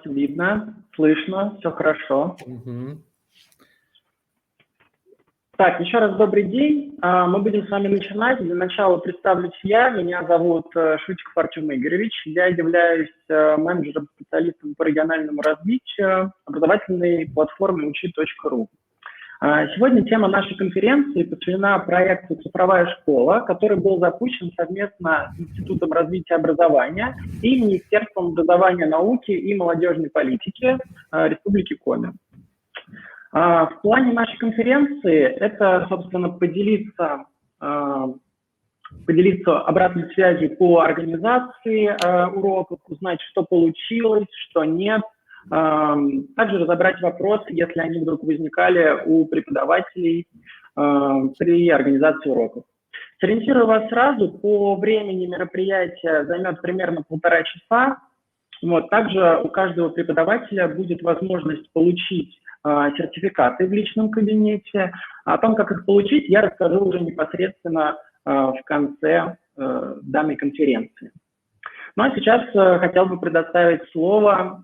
видно, слышно, все хорошо. Мгм. Так, еще раз добрый день. Мы будем с вами начинать. Для начала представлюсь я. Меня зовут Шутиков Артем Игоревич. Я являюсь менеджером-специалистом по региональному развитию образовательной платформы учи.ру. Сегодня тема нашей конференции посвящена проекту «Цифровая школа», который был запущен совместно с Институтом развития образования и Министерством образования, науки и молодежной политики Республики Коми. В плане нашей конференции это, собственно, поделиться обратной связью по организации уроков, узнать, что получилось, что нет, также разобрать вопросы, если они вдруг возникали у преподавателей при организации уроков. Сориентирую вас сразу, по времени мероприятия займет примерно 1,5 часа. Также у каждого преподавателя будет возможность получить сертификаты в личном кабинете. О том, как их получить, я расскажу уже непосредственно в конце данной конференции. Ну а сейчас хотел бы предоставить слово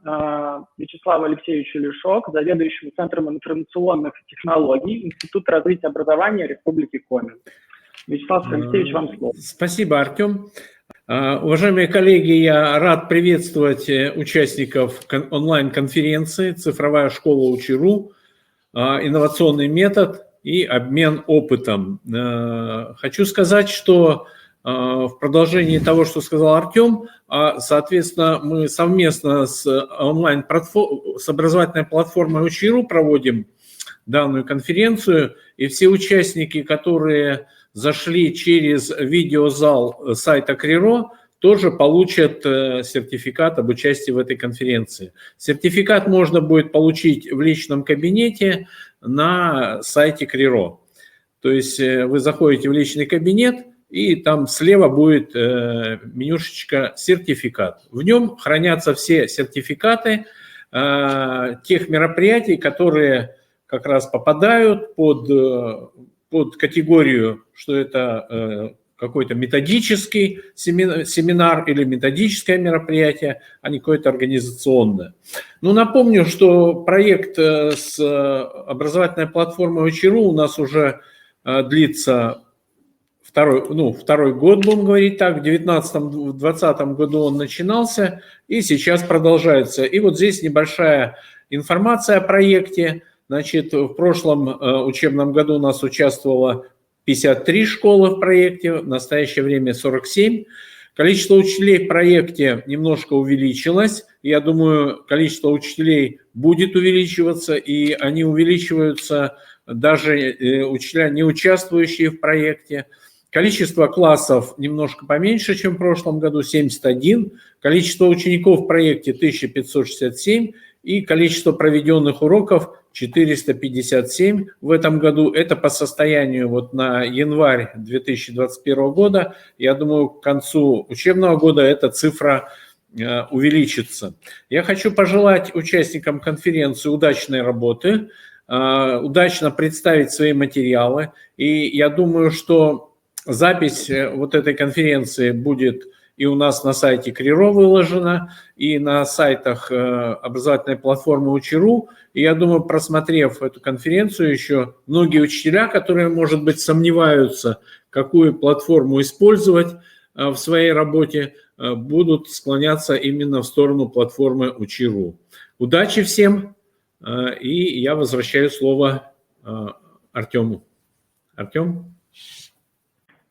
Вячеславу Алексеевичу Лешок, заведующему Центром информационных технологий Института развития образования Республики Коми. Вячеслав Алексеевич, вам слово. Спасибо, Артем. Уважаемые коллеги, я рад приветствовать участников онлайн-конференции «Цифровая школа учи.ру. Инновационный метод и обмен опытом». Хочу сказать, что в продолжении того, что сказал Артем, соответственно, мы совместно с образовательной платформой учи.ру проводим данную конференцию, и все участники, которые зашли через видеозал сайта КРИРО, тоже получат сертификат об участии в этой конференции. Сертификат можно будет получить в личном кабинете на сайте КРИРО. То есть вы заходите в личный кабинет, и там слева будет менюшечка «Сертификат». В нем хранятся все сертификаты тех мероприятий, которые как раз попадают под категорию, что это какой-то методический семинар или методическое мероприятие, а не какое-то организационное. Ну, напомню, что проект с образовательной платформой учи.ру у нас уже длится второй год, будем говорить так. В 2019-2020 году он начинался и сейчас продолжается. И вот здесь небольшая информация о проекте. Значит, в прошлом учебном году у нас участвовало 53 школы в проекте, в настоящее время 47. Количество учителей в проекте немножко увеличилось. Я думаю, количество учителей будет увеличиваться, и они увеличиваются даже учителя, не участвующие в проекте. Количество классов немножко поменьше, чем в прошлом году, 71. Количество учеников в проекте 1567. И количество проведенных уроков 457 в этом году. Это по состоянию на январь 2021 года. Я думаю, к концу учебного года эта цифра увеличится. Я хочу пожелать участникам конференции удачной работы, удачно представить свои материалы. И я думаю, что запись этой конференции будет и у нас на сайте КРИРО выложено, и на сайтах образовательной платформы учи.ру. И я думаю, просмотрев эту конференцию еще, многие учителя, которые, может быть, сомневаются, какую платформу использовать в своей работе, будут склоняться именно в сторону платформы учи.ру. Удачи всем, и я возвращаю слово Артему. Артем?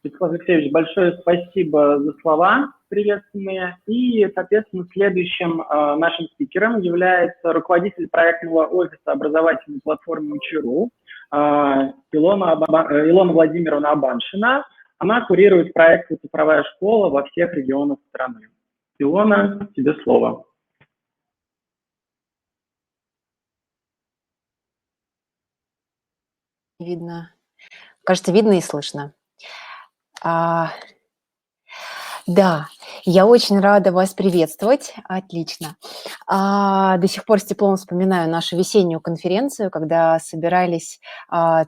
Вячеслав Алексеевич, большое спасибо за слова приветственные. И, соответственно, следующим нашим спикером является руководитель проектного офиса образовательной платформы учи.ру Илона Владимировна Абаншина. Она курирует проект «Цифровая школа» во всех регионах страны. Илона, тебе слово. Видно. Кажется, видно и слышно. Да, я очень рада вас приветствовать. Отлично. До сих пор с теплом вспоминаю нашу весеннюю конференцию, когда собирались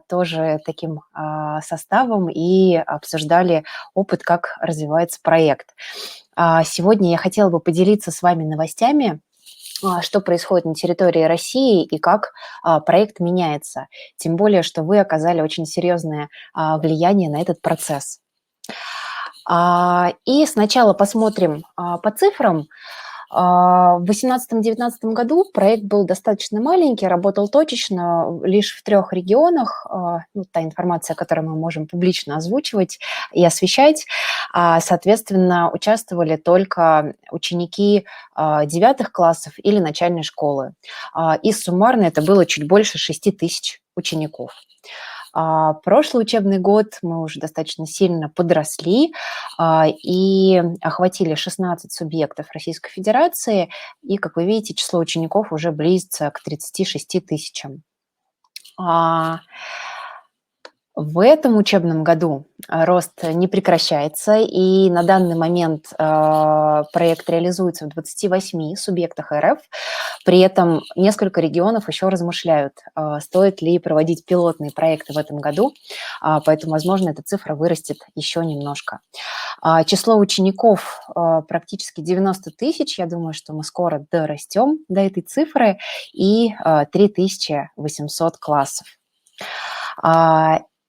тоже таким составом и обсуждали опыт, как развивается проект. Сегодня я хотела бы поделиться с вами новостями что происходит на территории России и как проект меняется. Тем более, что вы оказали очень серьезное влияние на этот процесс. И сначала посмотрим по цифрам. В 2018-2019 году проект был достаточно маленький, работал точечно лишь в 3 регионах. Ну, та информация, которую мы можем публично озвучивать и освещать. Соответственно, участвовали только ученики 9 классов или начальной школы. И суммарно это было чуть больше 6 тысяч учеников. Прошлый учебный год мы уже достаточно сильно подросли и охватили 16 субъектов Российской Федерации, и, как вы видите, число учеников уже близится к 36 тысячам. В этом учебном году рост не прекращается, и на данный момент проект реализуется в 28 субъектах РФ. При этом несколько регионов еще размышляют, стоит ли проводить пилотные проекты в этом году, поэтому, возможно, эта цифра вырастет еще немножко. Число учеников практически 90 тысяч, я думаю, что мы скоро дорастем до этой цифры, и 3800 классов.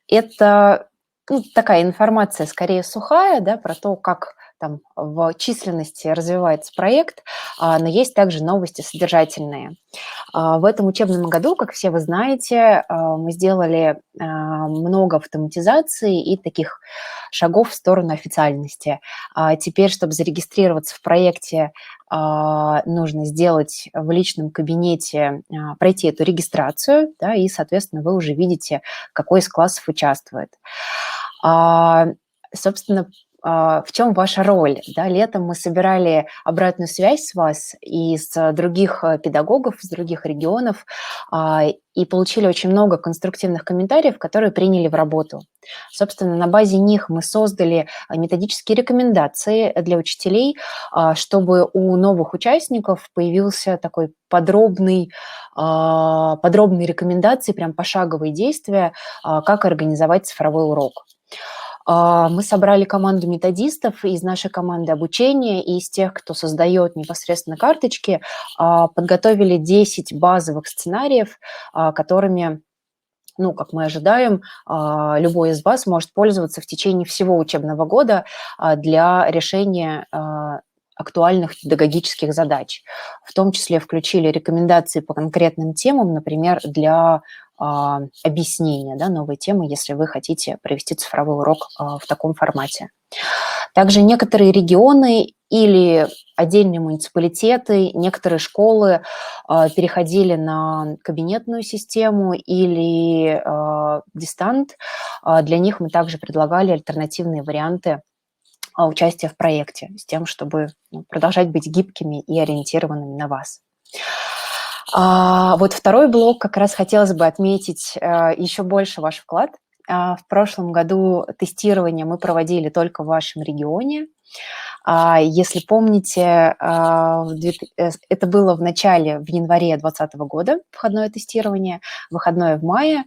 Это такая информация скорее сухая, да, про то, как там в численности развивается проект, но есть также новости содержательные. В этом учебном году, как все вы знаете, мы сделали много автоматизации и таких шагов в сторону официальности. Теперь, чтобы зарегистрироваться в проекте, нужно сделать в личном кабинете, пройти эту регистрацию, да, и, соответственно, вы уже видите, какой из классов участвует. Собственно, в чем ваша роль? Да, летом мы собирали обратную связь с вас и с других педагогов, с других регионов, и получили очень много конструктивных комментариев, которые приняли в работу. Собственно, на базе них мы создали методические рекомендации для учителей, чтобы у новых участников появился такой подробные рекомендации, прям пошаговые действия, как организовать цифровой урок. Мы собрали команду методистов из нашей команды обучения и из тех, кто создает непосредственно карточки, подготовили 10 базовых сценариев, которыми, ну, как мы ожидаем, любой из вас может пользоваться в течение всего учебного года для решения актуальных педагогических задач. В том числе включили рекомендации по конкретным темам, например, для объяснения, да, новой темы, если вы хотите провести цифровой урок в таком формате. Также некоторые регионы или отдельные муниципалитеты, некоторые школы переходили на кабинетную систему или дистант. Для них мы также предлагали альтернативные варианты участия в проекте с тем, чтобы продолжать быть гибкими и ориентированными на вас. Вот второй блок как раз хотелось бы отметить еще больше ваш вклад. В прошлом году тестирование мы проводили только в вашем регионе. Если помните, это было в январе 2020 года, входное тестирование, выходное в мае,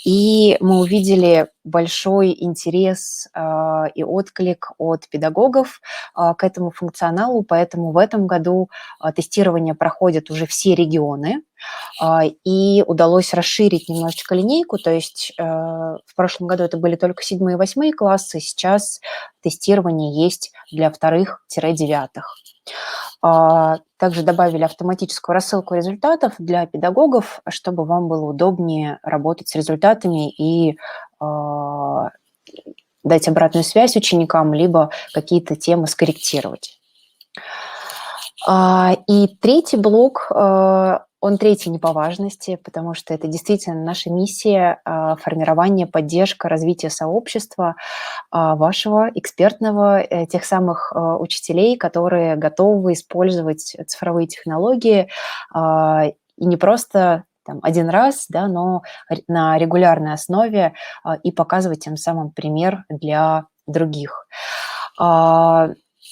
и мы увидели большой интерес и отклик от педагогов к этому функционалу, поэтому в этом году тестирование проходят уже все регионы, и удалось расширить немножечко линейку, то есть в прошлом году это были только 7 и 8 классы, сейчас тестирование есть для 2-9. Также добавили автоматическую рассылку результатов для педагогов, чтобы вам было удобнее работать с результатами и дать обратную связь ученикам, либо какие-то темы скорректировать. И третий блок, он третий не по важности, потому что это действительно наша миссия формирования, поддержка, развитие сообщества вашего экспертного, тех самых учителей, которые готовы использовать цифровые технологии и не просто там, один раз, да, но на регулярной основе и показывать тем самым пример для других.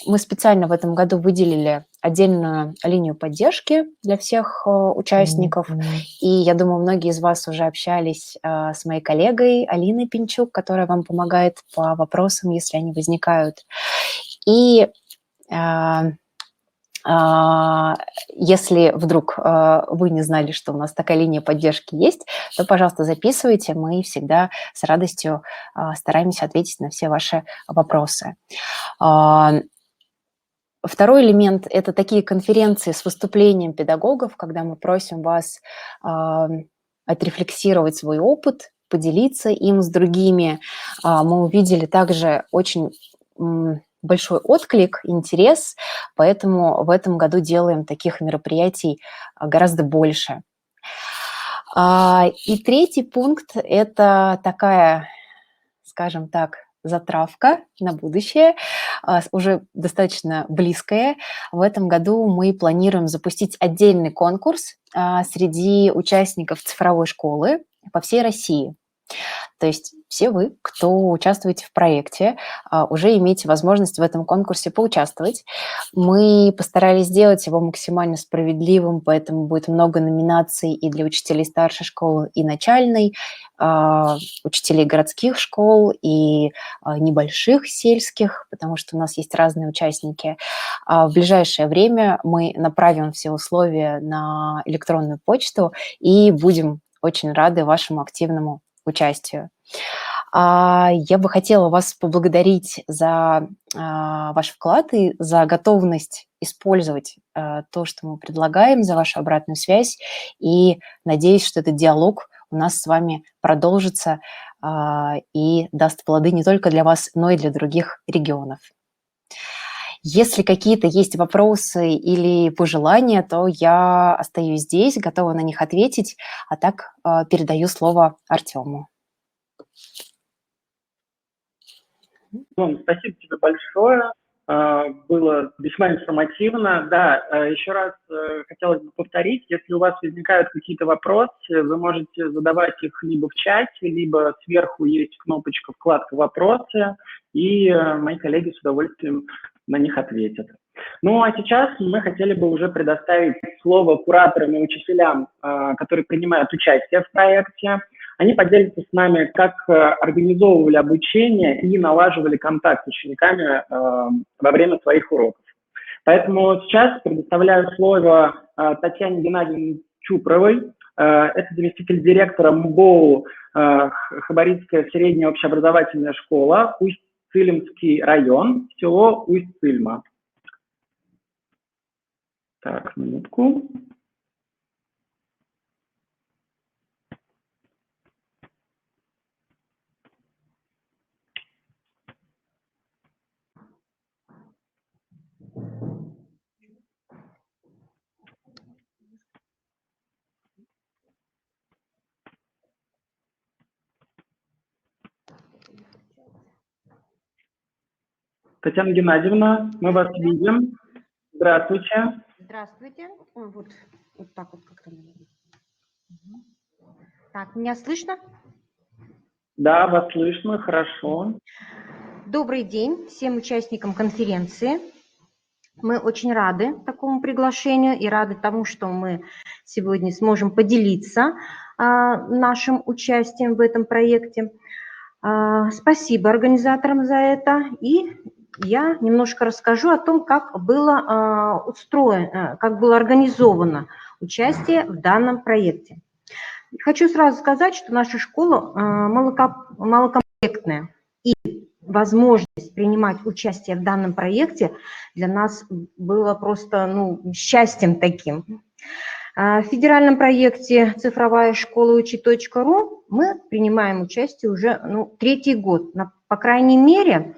Мы специально в этом году выделили отдельную линию поддержки для всех участников. И я думаю, многие из вас уже общались с моей коллегой Алиной Пинчук, которая вам помогает по вопросам, если они возникают. И Если вдруг вы не знали, что у нас такая линия поддержки есть, то, пожалуйста, записывайте. Мы всегда с радостью стараемся ответить на все ваши вопросы. Второй элемент – это такие конференции с выступлением педагогов, когда мы просим вас отрефлексировать свой опыт, поделиться им с другими. Мы увидели также очень большой отклик, интерес, поэтому в этом году делаем таких мероприятий гораздо больше. И третий пункт – это такая, скажем так, затравка на будущее, уже достаточно близкая. В этом году мы планируем запустить отдельный конкурс среди участников цифровой школы по всей России. То есть все вы, кто участвуете в проекте, уже имеете возможность в этом конкурсе поучаствовать. Мы постарались сделать его максимально справедливым, поэтому будет много номинаций и для учителей старшей школы, и начальной, учителей городских школ и небольших сельских, потому что у нас есть разные участники. В ближайшее время мы направим все условия на электронную почту и будем очень рады вашему активному участию. Я бы хотела вас поблагодарить за ваш вклад и за готовность использовать то, что мы предлагаем, за вашу обратную связь. И надеюсь, что этот диалог у нас с вами продолжится и даст плоды не только для вас, но и для других регионов. Если какие-то есть вопросы или пожелания, то я остаюсь здесь, готова на них ответить, а так передаю слово Артему. Спасибо тебе большое. Было весьма информативно. Да, еще раз хотелось бы повторить, если у вас возникают какие-то вопросы, вы можете задавать их либо в чате, либо сверху есть кнопочка «Вкладка «Вопросы», и мои коллеги с удовольствием на них ответят. Ну а сейчас мы хотели бы уже предоставить слово кураторам и учителям, которые принимают участие в проекте. Они поделятся с нами, как организовывали обучение и налаживали контакт с учениками во время своих уроков. Поэтому сейчас предоставляю слово Татьяне Геннадьевне Чупровой. Это заместитель директора МБОУ Хабаровская средняя общеобразовательная школа, Усть-Цилимский район, село Усть-Цильма. Так, минутку. Татьяна Геннадьевна, мы вас видим. Здравствуйте. Здравствуйте. Ой, вот так вот как-то. Так, меня слышно? Да, вас слышно, хорошо. Добрый день всем участникам конференции. Мы очень рады такому приглашению и рады тому, что мы сегодня сможем поделиться нашим участием в этом проекте. Спасибо организаторам за это. И я немножко расскажу о том, как было устроено, как было организовано участие в данном проекте. Хочу сразу сказать, что наша школа малокомплектная, и возможность принимать участие в данном проекте для нас было просто счастьем таким. В федеральном проекте «Цифровая школа учи.ру» мы принимаем участие уже третий год. По крайней мере,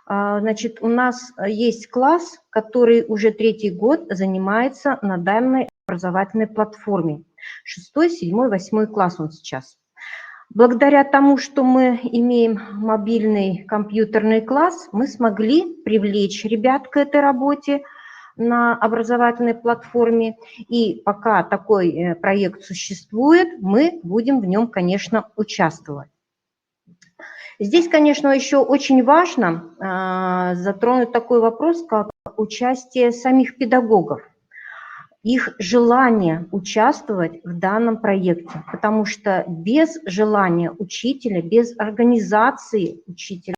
значит, у нас есть класс, который уже третий год занимается на данной образовательной платформе. 6, 7, 8 класс он сейчас. Благодаря тому, что мы имеем мобильный компьютерный класс, мы смогли привлечь ребят к этой работе на образовательной платформе. И пока такой проект существует, мы будем в нем, конечно, участвовать. Здесь, конечно, еще очень важно затронуть такой вопрос, как участие самих педагогов, их желание участвовать в данном проекте, потому что без желания учителя, без организации учителя,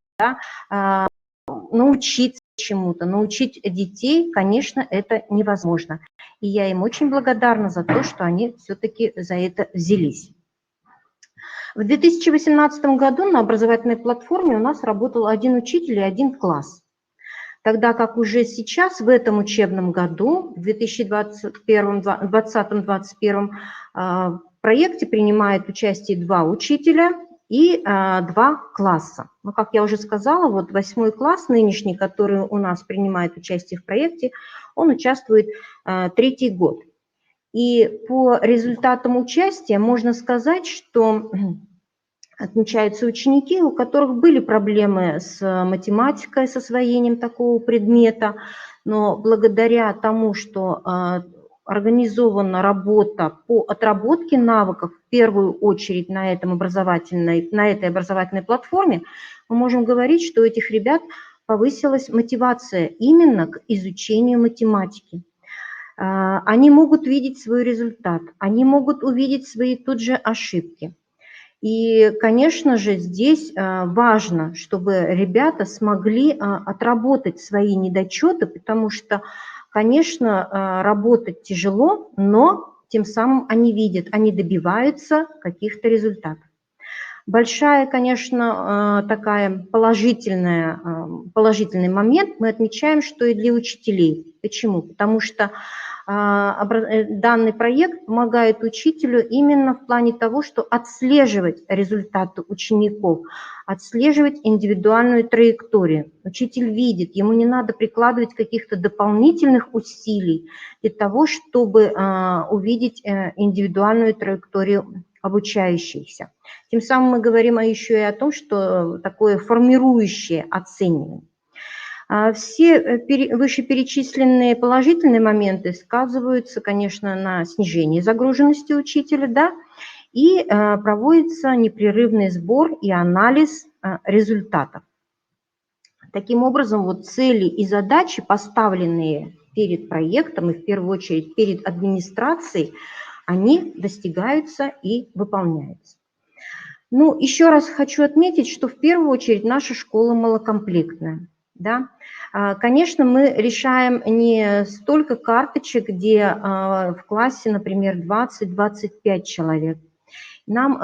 научиться чему-то, научить детей, конечно, это невозможно. И я им очень благодарна за то, что они все-таки за это взялись. В 2018 году на образовательной платформе у нас работал 1 учитель и 1 класс. Тогда как уже сейчас, в этом учебном году, в 2020-2021 проекте принимает участие 2 учителя и 2 класса. Но, как я уже сказала, вот 8 класс нынешний, который у нас принимает участие в проекте, он участвует 3-й год. И по результатам участия можно сказать, что отмечаются ученики, у которых были проблемы с математикой, с освоением такого предмета, но благодаря тому, что организована работа по отработке навыков, в первую очередь на этой образовательной платформе, мы можем говорить, что у этих ребят повысилась мотивация именно к изучению математики. Они могут видеть свой результат, они могут увидеть свои тут же ошибки. И, конечно же, здесь важно, чтобы ребята смогли отработать свои недочеты, потому что, конечно, работать тяжело, но тем самым они видят, они добиваются каких-то результатов. Большая, конечно, такая положительный момент мы отмечаем, что и для учителей. Почему? Потому что данный проект помогает учителю именно в плане того, что отслеживать результаты учеников, отслеживать индивидуальную траекторию. Учитель видит, ему не надо прикладывать каких-то дополнительных усилий для того, чтобы увидеть индивидуальную траекторию обучающихся. Тем самым мы говорим еще и о том, что такое формирующее оценивание. Все вышеперечисленные положительные моменты сказываются, конечно, на снижении загруженности учителя, да, и проводится непрерывный сбор и анализ результатов. Таким образом, вот цели и задачи, поставленные перед проектом и в первую очередь перед администрацией, они достигаются и выполняются. Ну, еще раз хочу отметить, что в первую очередь наша школа малокомплектная. Да? Конечно, мы решаем не столько карточек, где в классе, например, 20-25 человек. Нам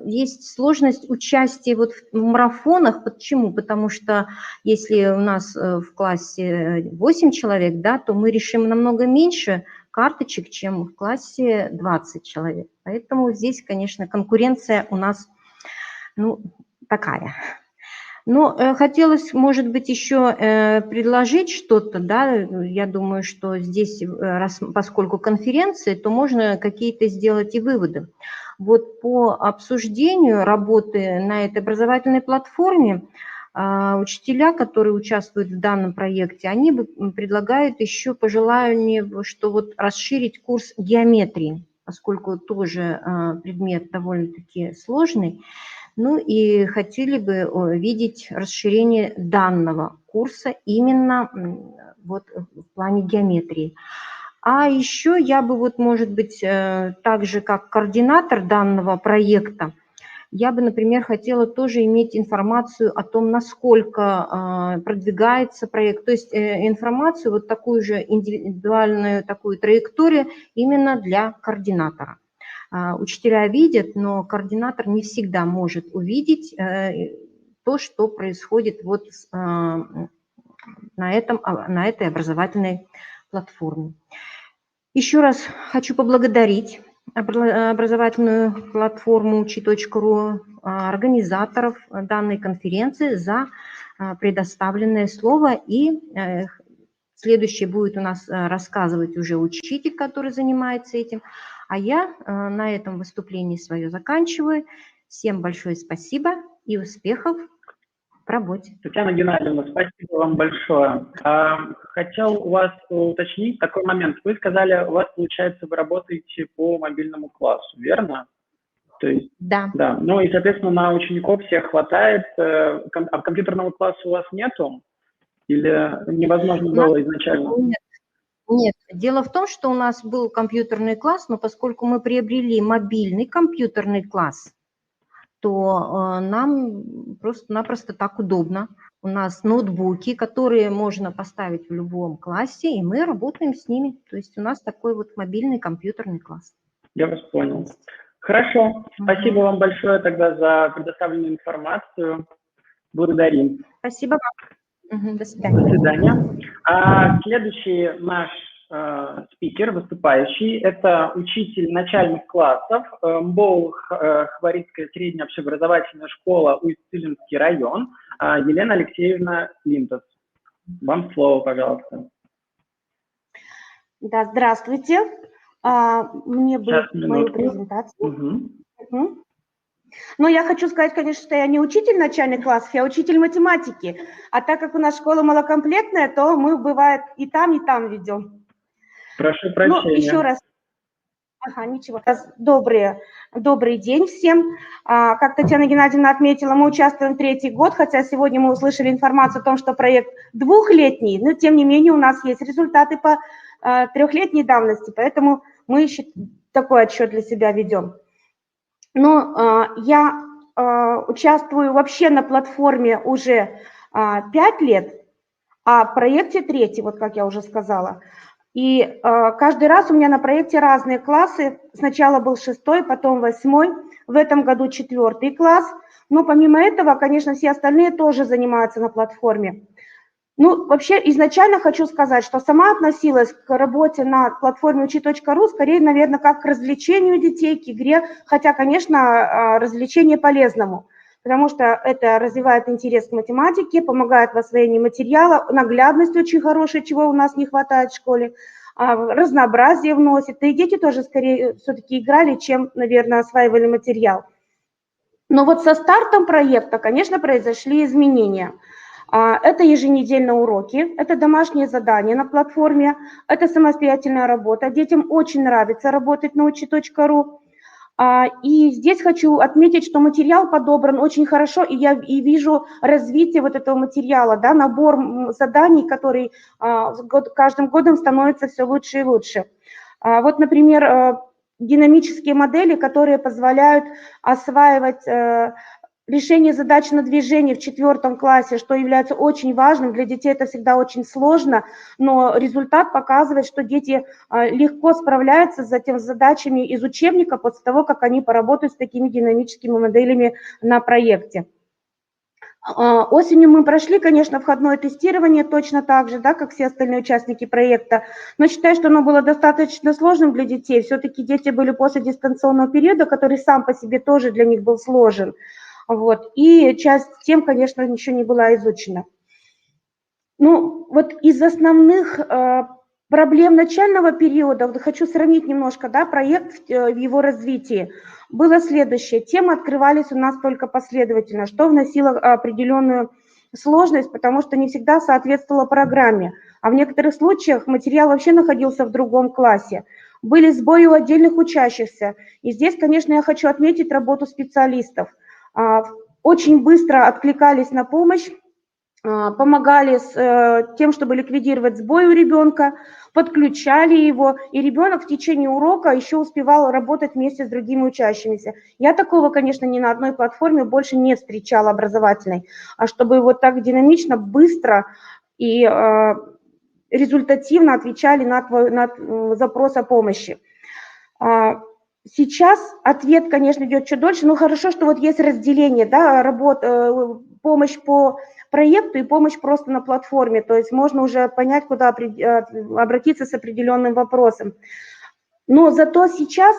есть сложность участия вот в марафонах. Почему? Потому что если у нас в классе 8 человек, да, то мы решим намного меньше карточек, чем в классе 20 человек. Поэтому здесь, конечно, конкуренция у нас такая. Но хотелось, может быть, еще предложить что-то, да, я думаю, что здесь, поскольку конференция, то можно какие-то сделать и выводы. Вот по обсуждению работы на этой образовательной платформе учителя, которые участвуют в данном проекте, они предлагают еще пожелание, что вот расширить курс геометрии, поскольку тоже предмет довольно-таки сложный. Ну и хотели бы видеть расширение данного курса именно вот в плане геометрии. А еще я бы, вот, может быть, так же, как координатор данного проекта, я бы, например, хотела тоже иметь информацию о том, насколько продвигается проект, то есть информацию, вот такую же индивидуальную такую траекторию именно для координатора. Учителя видят, но координатор не всегда может увидеть то, что происходит вот на этой образовательной платформе. Еще раз хочу поблагодарить образовательную платформу Учи.ру, организаторов данной конференции за предоставленное слово. И следующее будет у нас рассказывать уже учитель, который занимается этим. А я на этом выступлении свое заканчиваю. Всем большое спасибо и успехов в работе. Татьяна Геннадьевна, спасибо вам большое. Хотел у вас уточнить такой момент. Вы сказали, у вас, получается, вы работаете по мобильному классу, верно? То есть, да. Да. Ну и, соответственно, на учеников всех хватает. А компьютерного класса у вас нету? Или невозможно было изначально? Нет, дело в том, что у нас был компьютерный класс, но поскольку мы приобрели мобильный компьютерный класс, то нам просто-напросто так удобно. у нас ноутбуки, которые можно поставить в любом классе, и мы работаем с ними. То есть у нас такой вот мобильный компьютерный класс. Я вас понял. Хорошо. Спасибо вам большое тогда за предоставленную информацию. Благодарим. Спасибо вам. До свидания. До свидания. Следующий наш спикер, выступающий, это учитель начальных классов МБОУ Хварицкая средняя общеобразовательная школа, Усть-Цилимский район, Елена Алексеевна Линтос. Вам слово, пожалуйста. Да, здравствуйте. Мне бы мою презентацию. Но я хочу сказать, конечно, что я не учитель начальных классов, я учитель математики. А так как у нас школа малокомплектная, то мы, бывает, и там ведем. Прошу прощения. Ну, еще раз. Ничего. Добрый день всем. Как Татьяна Геннадьевна отметила, мы участвуем 3-й год, хотя сегодня мы услышали информацию о том, что проект 2-летний, но тем не менее у нас есть результаты по 3-летней давности, поэтому мы еще такой отчет для себя ведем. Но я участвую вообще на платформе уже 5 лет, а в проекте 3-й, вот как я уже сказала. И каждый раз у меня на проекте разные классы. Сначала был 6-й, потом 8-й, в этом году 4-й класс. Но помимо этого, конечно, все остальные тоже занимаются на платформе. Ну, вообще, изначально хочу сказать, что сама относилась к работе на платформе учи.ру скорее, наверное, как к развлечению детей, к игре, хотя, конечно, развлечение полезному, потому что это развивает интерес к математике, помогает в освоении материала, наглядность очень хорошая, чего у нас не хватает в школе, разнообразие вносит, и дети тоже скорее все-таки играли, чем, наверное, осваивали материал. Но вот со стартом проекта, конечно, произошли изменения. Это еженедельные уроки, это домашние задания на платформе, это самостоятельная работа. Детям очень нравится работать на учи.ру. И здесь хочу отметить, что материал подобран очень хорошо, и я вижу развитие вот этого материала, да, набор заданий, который каждым годом становится все лучше и лучше. Вот, например, динамические модели, которые позволяют осваивать решение задач на движении в 4 классе, что является очень важным. Для детей это всегда очень сложно, но результат показывает, что дети легко справляются с этими задачами из учебника после того, как они поработают с такими динамическими моделями на проекте. Осенью мы прошли, конечно, входное тестирование точно так же, да, как все остальные участники проекта, но считаю, что оно было достаточно сложным для детей. Все-таки дети были после дистанционного периода, который сам по себе тоже для них был сложен. Вот. И часть тем, конечно, еще не была изучена. Ну, вот из основных проблем начального периода, хочу сравнить немножко, да, проект в его развитии, было следующее. Темы открывались у нас только последовательно, что вносило определенную сложность, потому что не всегда соответствовало программе, а в некоторых случаях материал вообще находился в другом классе. Были сбои у отдельных учащихся, и здесь, конечно, я хочу отметить работу специалистов. Очень быстро откликались на помощь, помогали с тем, чтобы ликвидировать сбой у ребенка, подключали его, и ребенок в течение урока еще успевал работать вместе с другими учащимися. Я такого, конечно, ни на одной платформе больше не встречала образовательной, а чтобы вот так динамично, быстро и результативно отвечали на запрос о помощи. Сейчас ответ, конечно, идет чуть дольше, но хорошо, что вот есть разделение, да, помощь по проекту и помощь просто на платформе, то есть можно уже понять, куда обратиться с определенным вопросом. Но зато сейчас,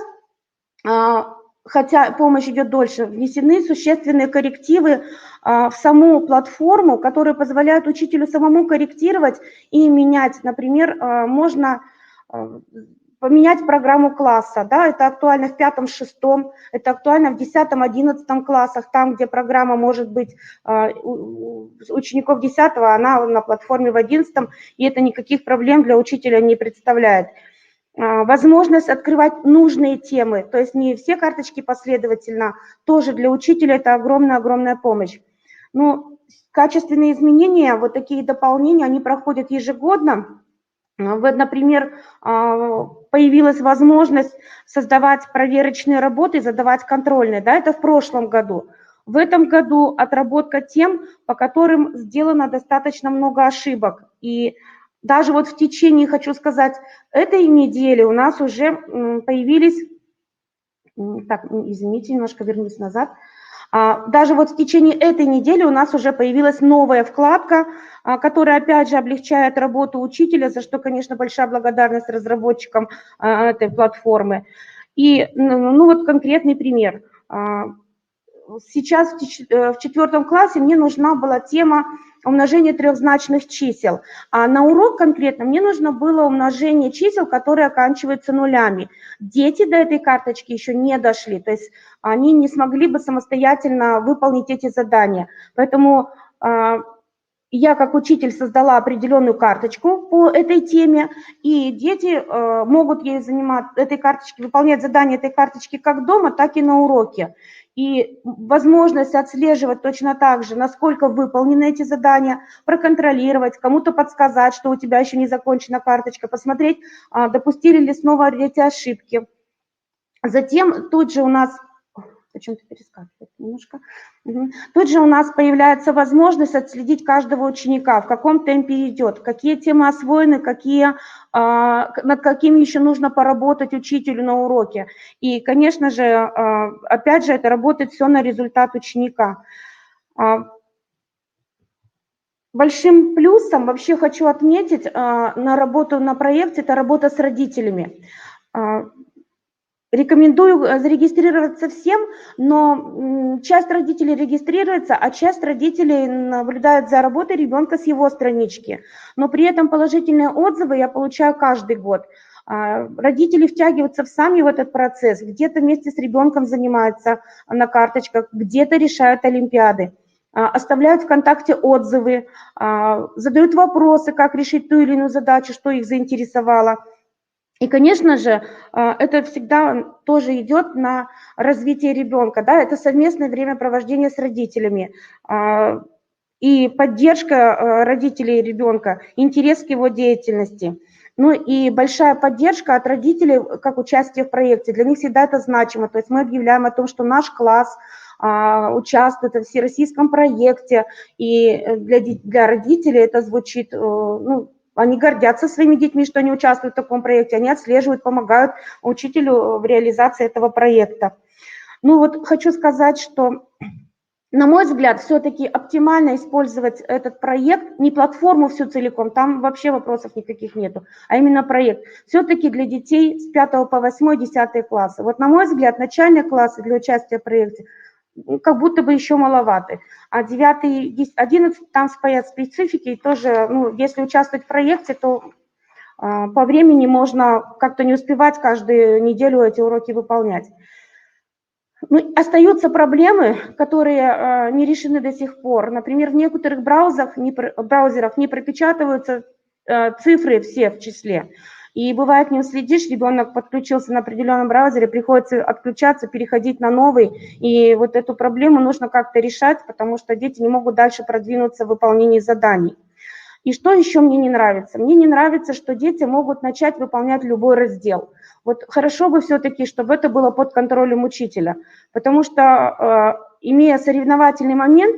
хотя помощь идет дольше, внесены существенные коррективы в саму платформу, которые позволяют учителю самому корректировать и менять. Например, можно поменять программу класса, да, это актуально в 5-6, это актуально в 10-11 классах, там, где программа может быть у учеников 10-го, она на платформе в 11-м, и это никаких проблем для учителя не представляет. Возможность открывать нужные темы, то есть не все карточки последовательно, тоже для учителя это огромная-огромная помощь. Ну, качественные изменения, вот такие дополнения, они проходят ежегодно. Вот, например, появилась возможность создавать проверочные работы, задавать контрольные, да, это в прошлом году. В этом году отработка тем, по которым сделано достаточно много ошибок. И даже вот в течение, хочу сказать, этой недели у нас уже появились... Так, извините, немножко вернусь назад. Даже вот в течение этой недели у нас уже появилась новая вкладка, которая, опять же, облегчает работу учителя, за что, конечно, большая благодарность разработчикам этой платформы. И, ну вот конкретный пример. Сейчас в 4 классе мне нужна была тема умножения трехзначных чисел, а на урок конкретно мне нужно было умножение чисел, которые оканчиваются нулями. Дети до этой карточки еще не дошли, то есть они не смогли бы самостоятельно выполнить эти задания. Поэтому я как учитель создала определенную карточку по этой теме, и дети могут ей заниматься, этой карточкой, выполнять задания этой карточки как дома, так и на уроке. И возможность отслеживать точно так же, насколько выполнены эти задания, проконтролировать, кому-то подсказать, что у тебя еще не закончена карточка, посмотреть, допустили ли снова эти ошибки. Затем тут же у нас... Почему-то перескакивает немножко. Тут же у нас появляется возможность отследить каждого ученика, в каком темпе идет, какие темы освоены, над какими еще нужно поработать учителю на уроке. И, конечно же, опять же, это работает все на результат ученика. Большим плюсом вообще хочу отметить на работу на проекте, это работа с родителями. Рекомендую зарегистрироваться всем, но часть родителей регистрируется, а часть родителей наблюдает за работой ребенка с его странички. Но при этом положительные отзывы я получаю каждый год. Родители втягиваются сами в этот процесс, где-то вместе с ребенком занимаются на карточках, где-то решают олимпиады, оставляют ВКонтакте отзывы, задают вопросы, как решить ту или иную задачу, что их заинтересовало. И, конечно же, это всегда тоже идет на развитие ребенка, да, это совместное времяпровождение с родителями и поддержка родителей ребенка, интерес к его деятельности. Ну и большая поддержка от родителей, как участие в проекте, для них всегда это значимо. То есть мы объявляем о том, что наш класс участвует в всероссийском проекте, и для родителей это звучит, ну, они гордятся своими детьми, что они участвуют в таком проекте, они отслеживают, помогают учителю в реализации этого проекта. Ну вот хочу сказать, что, на мой взгляд, все-таки оптимально использовать этот проект, не платформу всю целиком, там вообще вопросов никаких нету, а именно проект. Все-таки для детей с 5 по 8, 10 классы. Вот на мой взгляд, начальные классы для участия в проекте как будто бы еще маловаты. А 9, 10, 11 там своя специфики, и тоже, ну, если участвовать в проекте, то по времени можно как-то не успевать каждую неделю эти уроки выполнять. Ну, остаются проблемы, которые не решены до сих пор. Например, в некоторых браузерах не пропечатываются цифры все в числе. И бывает, не уследишь, ребенок подключился на определенном браузере, приходится отключаться, переходить на новый. И вот эту проблему нужно как-то решать, потому что дети не могут дальше продвинуться в выполнении заданий. И что еще мне не нравится? Мне не нравится, что дети могут начать выполнять любой раздел. Вот хорошо бы все-таки, чтобы это было под контролем учителя, потому что, имея соревновательный момент,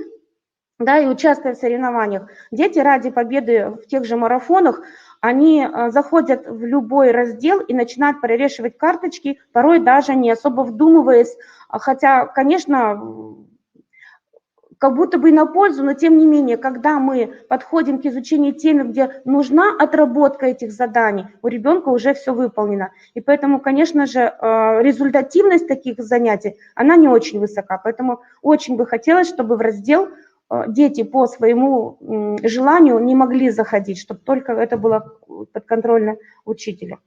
да, и участвуя в соревнованиях, дети ради победы в тех же марафонах, они заходят в любой раздел и начинают прорешивать карточки, порой даже не особо вдумываясь, хотя, конечно, как будто бы и на пользу, но тем не менее, когда мы подходим к изучению темы, где нужна отработка этих заданий, у ребенка уже все выполнено. И поэтому, конечно же, результативность таких занятий, она не очень высока. Поэтому очень бы хотелось, чтобы в раздел дети по своему желанию не могли заходить, чтобы только это было подконтрольно учителю.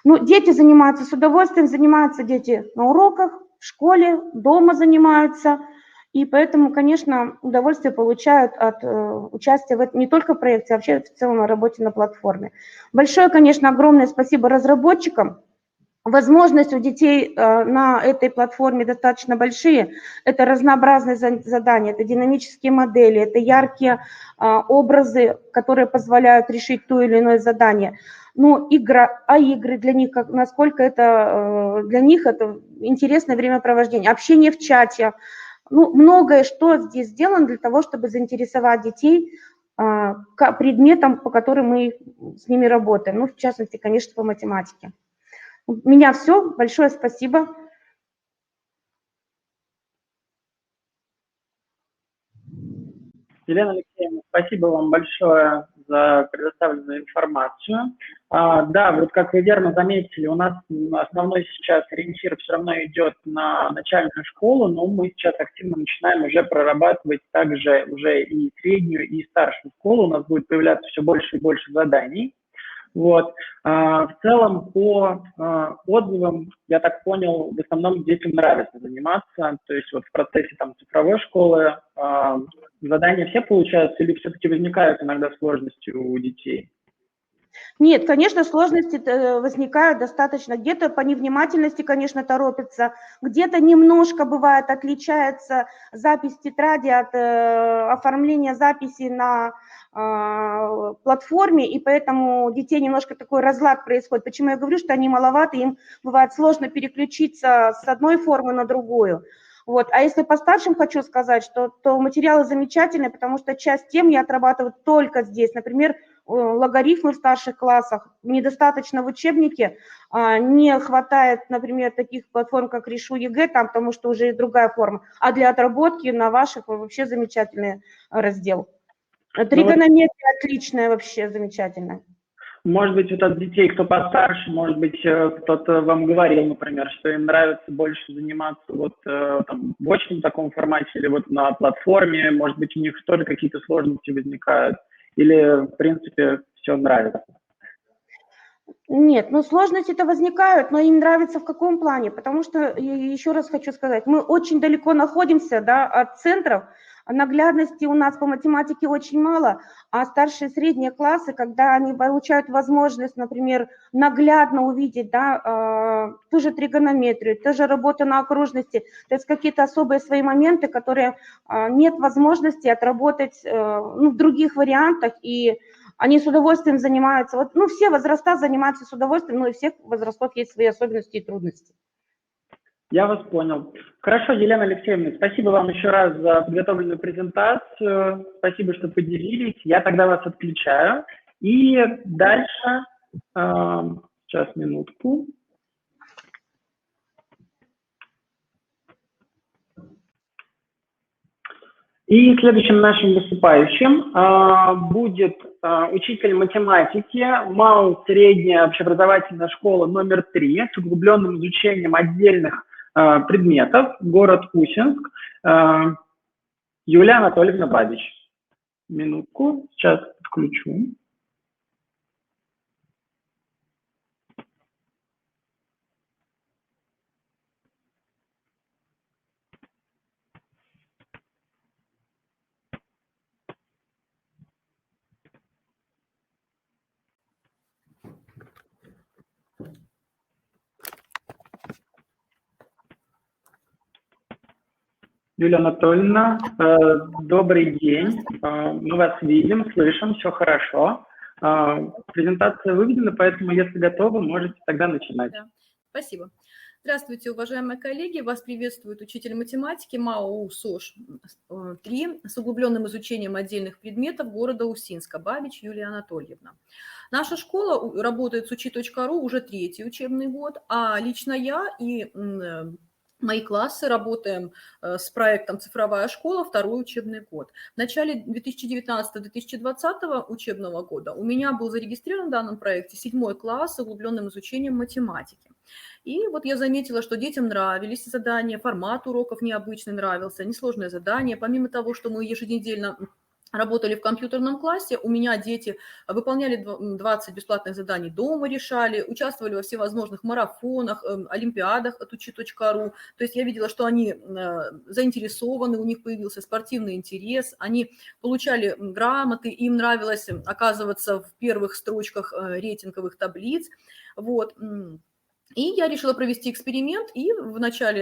Ну, дети занимаются с удовольствием, занимаются дети на уроках, в школе, дома занимаются. И поэтому, конечно, удовольствие получают от участия не только в проекте, а вообще в целом о работе на платформе. Большое, конечно, огромное спасибо разработчикам. Возможности у детей на этой платформе достаточно большие. Это разнообразные задания, это динамические модели, это яркие образы, которые позволяют решить то или иное задание. Ну, игры для них, насколько это для них это интересное времяпровождение, общение в чате. ну, многое что здесь сделано для того, чтобы заинтересовать детей предметам, по которым мы с ними работаем. Ну, в частности, конечно, по математике. У меня все. Большое спасибо. Елена Алексеевна, спасибо вам большое за предоставленную информацию. Да, вот как вы верно заметили, у нас основной сейчас ориентир все равно идет на начальную школу, но мы сейчас активно начинаем уже прорабатывать также уже и среднюю, и старшую школу. У нас будет появляться все больше и больше заданий. Вот. В целом, по отзывам, я так понял, в основном детям нравится заниматься, то есть вот в процессе там цифровой школы задания все получаются или все-таки возникают иногда сложности у детей? Нет, конечно, сложности возникают достаточно. Где-то по невнимательности, конечно, торопятся, где-то немножко бывает отличается запись тетради от оформления записи на платформе, и поэтому у детей немножко такой разлад происходит. Почему я говорю, что они маловаты, им бывает сложно переключиться с одной формы на другую. Вот. А если по старшим хочу сказать, что то материалы замечательные, потому что часть тем я отрабатываю только здесь. Например, логарифмы в старших классах недостаточно в учебнике, не хватает, например, таких платформ, как Решу ЕГЭ, там, потому что уже другая форма, а для отработки на ваших вообще замечательный раздел. Тригонометрия отличная, вообще замечательная. Может быть, вот от детей, кто постарше, может быть, кто-то вам говорил, например, что им нравится больше заниматься вот там, в очном таком формате или вот на платформе, может быть, у них тоже какие-то сложности возникают, или, в принципе, все нравится? Нет, ну сложности-то возникают, но им нравится в каком плане? Потому что, еще раз хочу сказать, мы очень далеко находимся, да, от центров, наглядности у нас по математике очень мало, а старшие и средние классы, когда они получают возможность, например, наглядно увидеть, да, ту же тригонометрию, ту же работу на окружности, то есть какие-то особые свои моменты, которые нет возможности отработать ну, в других вариантах, и они с удовольствием занимаются. Вот, ну, все возраста занимаются с удовольствием, но у всех возрастов есть свои особенности и трудности. Я вас понял. Хорошо, Елена Алексеевна, спасибо вам еще раз за подготовленную презентацию. Спасибо, что поделились. Я тогда вас отключаю. И дальше, сейчас, минутку. И следующим нашим выступающим будет учитель математики МАУ «Средняя общеобразовательная школа номер 3» с углубленным изучением отдельных предметов, город Усинск, Юлия Анатольевна Бабич. Минутку, сейчас включу. Юлия Анатольевна, добрый день. Мы вас видим, слышим, все хорошо. Презентация выведена, поэтому, если готовы, можете тогда начинать. Да. Спасибо. Здравствуйте, уважаемые коллеги. Вас приветствует учитель математики МАУ СОЖ-3 с углубленным изучением отдельных предметов города Усинска, Бабич Юлия Анатольевна. Наша школа работает с учи.ру уже 3-й учебный год, а лично я и мои классы работаем с проектом «Цифровая школа» 2-й учебный год. В начале 2019-2020 учебного года у меня был зарегистрирован в данном проекте 7-й класс с углубленным изучением математики. И вот я заметила, что детям нравились задания, формат уроков необычный нравился, несложные задания. Помимо того, что мы еженедельно работали в компьютерном классе, у меня дети выполняли 20 бесплатных заданий дома, решали, участвовали во всевозможных марафонах, олимпиадах от учи.ру. То есть я видела, что они заинтересованы, у них появился спортивный интерес, они получали грамоты, им нравилось оказываться в первых строчках рейтинговых таблиц. Вот. И я решила провести эксперимент, и в начале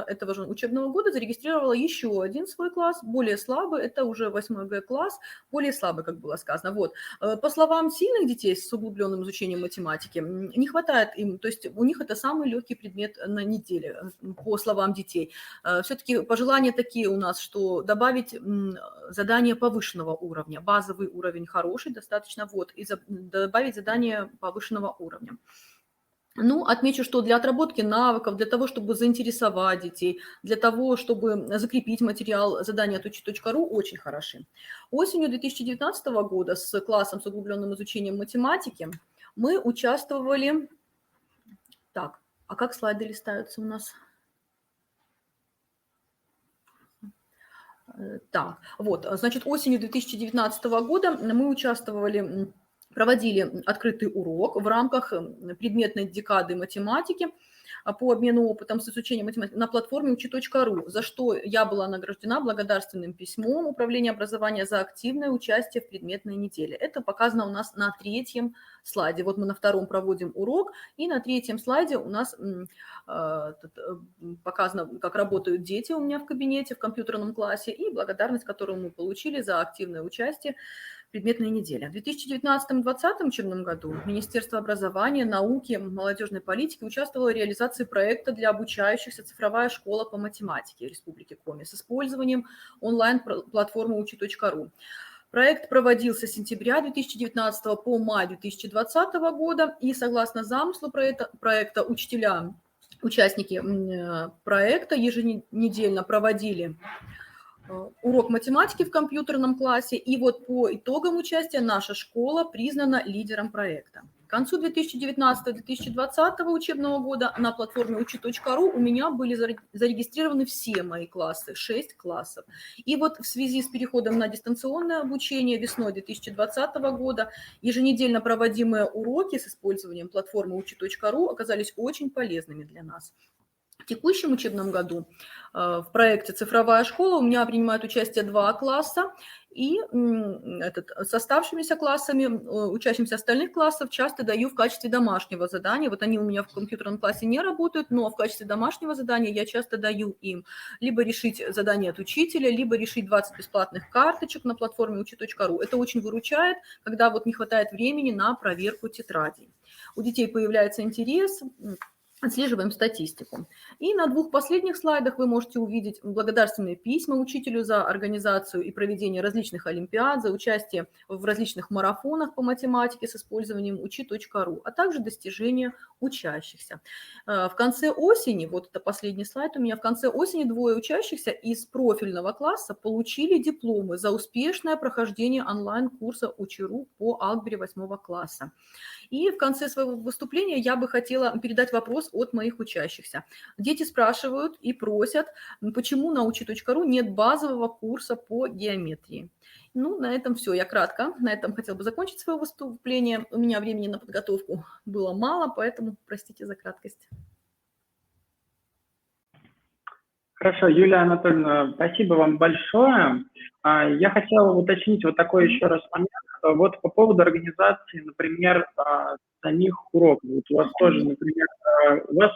этого же учебного года зарегистрировала еще один свой класс, более слабый, это уже 8 Г-класс, более слабый, как было сказано. Вот. По словам сильных детей с углубленным изучением математики, не хватает им, то есть у них это самый легкий предмет на неделе, по словам детей. Все-таки пожелания такие у нас, что добавить задание повышенного уровня, базовый уровень хороший, достаточно, вот, и добавить задание повышенного уровня. Ну, отмечу, что для отработки навыков, для того, чтобы заинтересовать детей, для того, чтобы закрепить материал, задания от учи.ру очень хороши. Осенью 2019 года с классом с углубленным изучением математики мы участвовали... Так, а как слайды листаются у нас? Так, вот, значит, осенью 2019 года мы участвовали... Проводили открытый урок в рамках предметной декады математики по обмену опытом с изучением математики на платформе учи.ру, за что я была награждена благодарственным письмом Управления образования за активное участие в предметной неделе. Это показано у нас на 3-м слайде. Вот мы на 2-м проводим урок, и на 3-м слайде у нас показано, как работают дети у меня в кабинете, в компьютерном классе, и благодарность, которую мы получили за активное участие предметной неделе. В 2019-2020 учебном году Министерство образования, науки, молодежной политики участвовало в реализации проекта для обучающихся «Цифровая школа по математике» Республики Коми с использованием онлайн-платформы учи.ру. Проект проводился с сентября 2019 по май 2020 года, и согласно замыслу проекта участники проекта еженедельно проводили урок математики в компьютерном классе, и вот по итогам участия наша школа признана лидером проекта. К концу 2019-2020 учебного года на платформе учи.ру у меня были зарегистрированы все мои классы, 6 классов. И вот в связи с переходом на дистанционное обучение весной 2020 года еженедельно проводимые уроки с использованием платформы учи.ру оказались очень полезными для нас. В текущем учебном году в проекте «Цифровая школа» у меня принимают участие 2 класса, и с оставшимися классами, учащимся остальных классов часто даю в качестве домашнего задания. Вот они у меня в компьютерном классе не работают, но в качестве домашнего задания я часто даю им либо решить задание от учителя, либо решить 20 бесплатных карточек на платформе учи.ру. Это очень выручает, когда вот не хватает времени на проверку тетрадей. У детей появляется интерес, отслеживаем статистику. И на 2 последних слайдах вы можете увидеть благодарственные письма учителю за организацию и проведение различных олимпиад, за участие в различных марафонах по математике с использованием учи.ру, а также достижения учащихся. В конце осени, вот это последний слайд у меня, в конце осени 2 учащихся из профильного класса получили дипломы за успешное прохождение онлайн-курса учи.ру по алгебре 8 класса. И в конце своего выступления я бы хотела передать вопрос от моих учащихся. Дети спрашивают и просят, почему на учи.ру нет базового курса по геометрии. Ну, на этом все. Я кратко на этом хотела бы закончить свое выступление. У меня времени на подготовку было мало, поэтому простите за краткость. Хорошо, Юлия Анатольевна, спасибо вам большое. Я хотела уточнить вот такой еще раз момент. Вот по поводу организации, например, самих уроков. Вот у вас тоже, например, у вас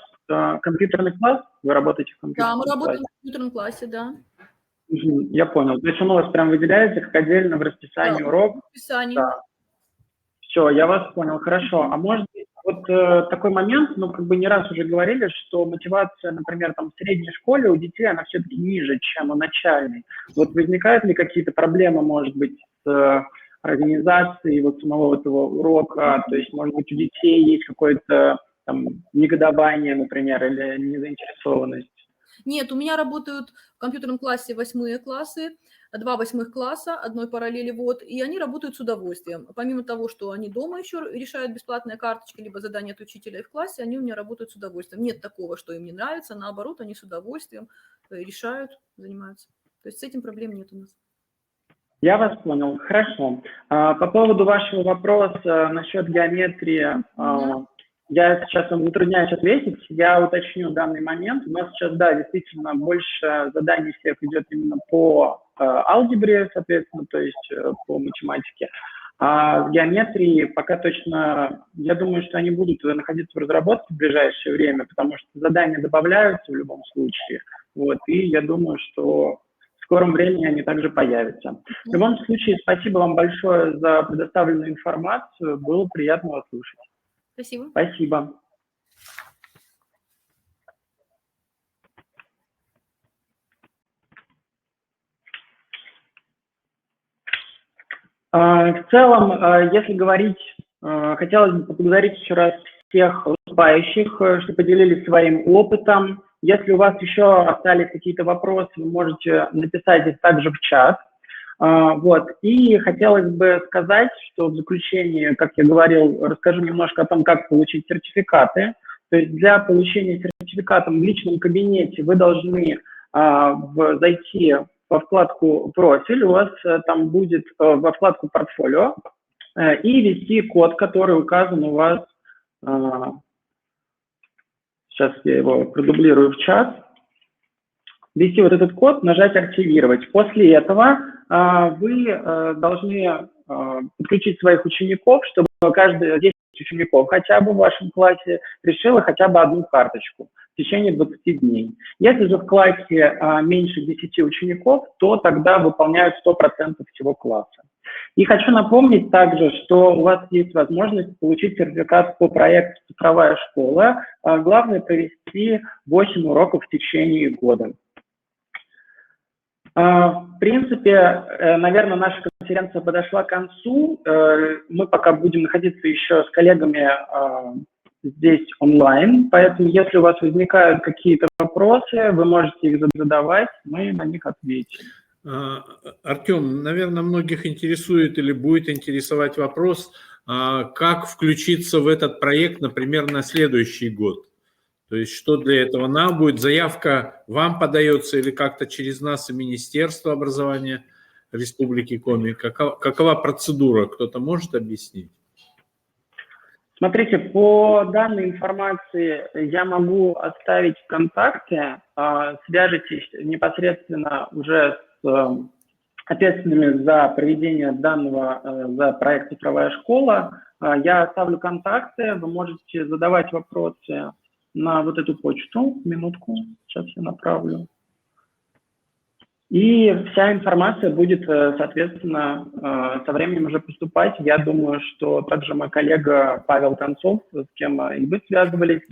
компьютерный класс, вы работаете в компьютерном классе? Да, мы работаем в компьютерном классе, да. Я понял. То есть он у вас прям выделяется как отдельно в расписании урок? В расписании. Да. Все, я вас понял, хорошо. А может быть, вот такой момент, ну, как бы не раз уже говорили, что мотивация, например, там в средней школе у детей, она все-таки ниже, чем у начальной. Вот возникают ли какие-то проблемы, может быть, с организацией вот самого этого урока? То есть, может быть, у детей есть какое-то там негодование, например, или незаинтересованность? Нет, у меня работают в компьютерном классе 8 классы, 2 8 класса, одной параллели, вот, и они работают с удовольствием. Помимо того, что они дома еще решают бесплатные карточки, либо задания от учителя и в классе, они у меня работают с удовольствием. Нет такого, что им не нравится, наоборот, они с удовольствием решают, занимаются. То есть с этим проблем нет у нас. Я вас понял, хорошо. По поводу вашего вопроса насчет геометрии, я сейчас вам затрудняюсь ответить, я уточню данный момент. У нас сейчас, да, действительно, больше заданий всех идет именно по алгебре, соответственно, то есть по математике. А в геометрии пока точно, я думаю, что они будут находиться в разработке в ближайшее время, потому что задания добавляются в любом случае. Вот, и я думаю, что в скором времени они также появятся. В любом случае, спасибо вам большое за предоставленную информацию. Было приятно вас слушать. Спасибо. Спасибо. В целом, если говорить, хотелось бы поблагодарить еще раз всех выступающих, что поделились своим опытом. Если у вас еще остались какие-то вопросы, вы можете написать их также в чат. Вот. И хотелось бы сказать, что в заключении, как я говорил, расскажу немножко о том, как получить сертификаты. То есть для получения сертификата в личном кабинете вы должны зайти во вкладку «Профиль», у вас там будет во вкладку «Портфолио» и ввести код, который указан у вас. Сейчас я его продублирую в чат. Ввести вот этот код, нажать «Активировать». После этого вы должны подключить своих учеников, чтобы каждый 10 учеников хотя бы в вашем классе решила хотя бы одну карточку в течение 20 дней. Если же в классе меньше 10 учеников, то тогда выполняют 100% всего класса. И хочу напомнить также, что у вас есть возможность получить сертификат по проекту «Цифровая школа». Главное провести 8 уроков в течение года. В принципе, наверное, наша конференция подошла к концу. Мы пока будем находиться еще с коллегами здесь онлайн, поэтому если у вас возникают какие-то вопросы, вы можете их задавать, мы на них ответим. Артем, наверное, многих интересует или будет интересовать вопрос, как включиться в этот проект, например, на следующий год. То есть что для этого нам будет? Заявка вам подается или как-то через нас и Министерство образования Республики Коми? Какова процедура? Кто-то может объяснить? Смотрите, по данной информации я могу оставить ВКонтакте. Свяжитесь непосредственно уже с ответственными за проведение данного, за проект «Цифровая школа». Я оставлю контакты, вы можете задавать вопросы на вот эту почту. Минутку, сейчас я направлю. И вся информация будет, соответственно, со временем уже поступать. Я думаю, что также мой коллега Павел Концов, с кем и вы связывались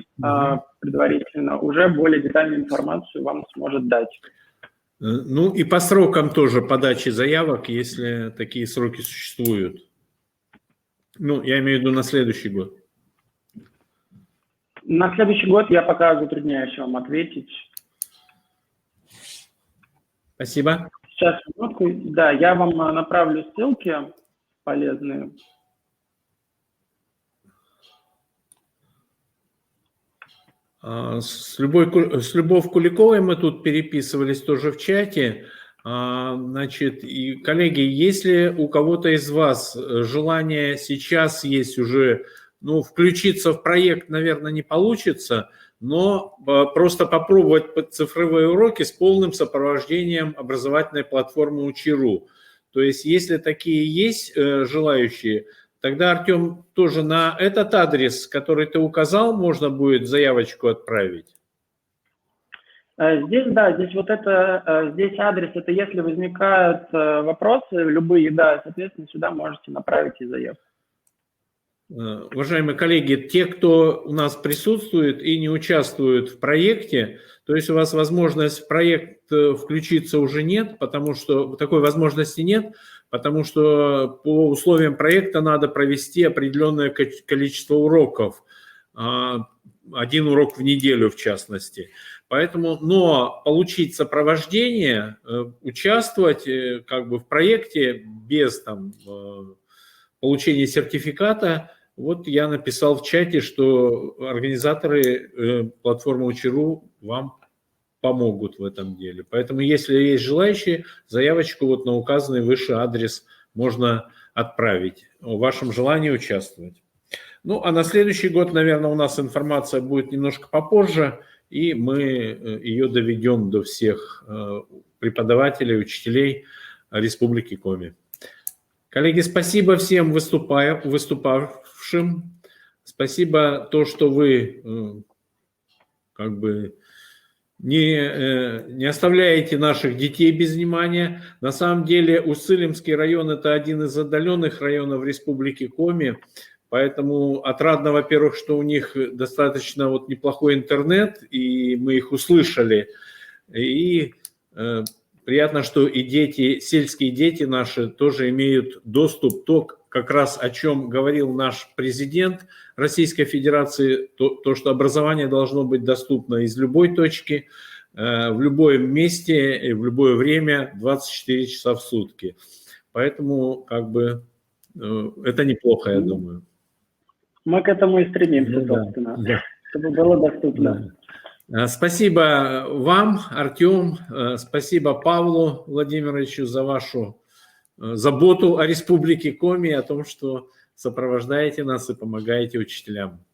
предварительно, уже более детальную информацию вам сможет дать. Ну и по срокам тоже подачи заявок, если такие сроки существуют. Ну, я имею в виду на следующий год. На следующий год я пока затрудняюсь вам ответить. Спасибо. Сейчас, минутку. Да, я вам направлю ссылки полезные. С Любовь Куликовой мы тут переписывались тоже в чате. Значит, и, коллеги, если у кого-то из вас желание сейчас есть уже, ну, включиться в проект, наверное, не получится, но просто попробовать цифровые уроки с полным сопровождением образовательной платформы Учи.ру. То есть, если такие есть желающие, тогда, Артем, тоже на этот адрес, который ты указал, можно будет заявочку отправить? Здесь, да, здесь вот это, здесь адрес, это если возникают вопросы, любые, да, соответственно, сюда можете направить и заявку. Уважаемые коллеги, те, кто у нас присутствует и не участвует в проекте, то есть у вас возможность в проект включиться уже нет, потому что такой возможности нет, потому что по условиям проекта надо провести определенное количество уроков, 1 урок в неделю в частности. Поэтому, но получить сопровождение, участвовать как бы в проекте без там получения сертификата, вот я написал в чате, что организаторы платформы Учи.ру вам помогут в этом деле. Поэтому, если есть желающие, заявочку вот на указанный выше адрес можно отправить о вашем желании участвовать. Ну, а на следующий год, наверное, у нас информация будет немножко попозже, и мы ее доведем до всех преподавателей, учителей Республики Коми. Коллеги, спасибо всем выступавшим. Спасибо то, что вы как бы не оставляете наших детей без внимания. На самом деле Усть-Цилимский район – это один из отдаленных районов Республики Коми, поэтому отрадно, во-первых, что у них достаточно вот неплохой интернет, и мы их услышали. И приятно, что и дети, сельские дети наши тоже имеют доступ, то, как раз о чем говорил наш президент Российской Федерации, то, что образование должно быть доступно из любой точки, в любом месте и в любое время, 24 часа в сутки. Поэтому как бы это неплохо, я думаю. Мы к этому и стремимся, собственно, да. чтобы было доступно. Да. Спасибо вам, Артем, спасибо Павлу Владимировичу за вашу заботу о Республике Коми, о том, что сопровождаете нас и помогаете учителям.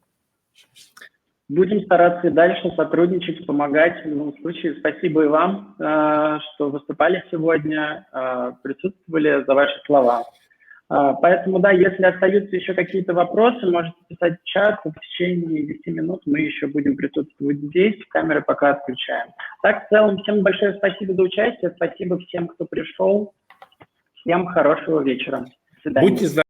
Будем стараться и дальше сотрудничать, помогать. В любом случае, спасибо и вам, что выступали сегодня, присутствовали, за ваши слова. Поэтому, да, если остаются еще какие-то вопросы, можете писать в чат, в течение 10 минут мы еще будем присутствовать здесь, камеры пока отключаем. Так, в целом, всем большое спасибо за участие, спасибо всем, кто пришел. Всем хорошего вечера. До свидания. Будьте здоровы.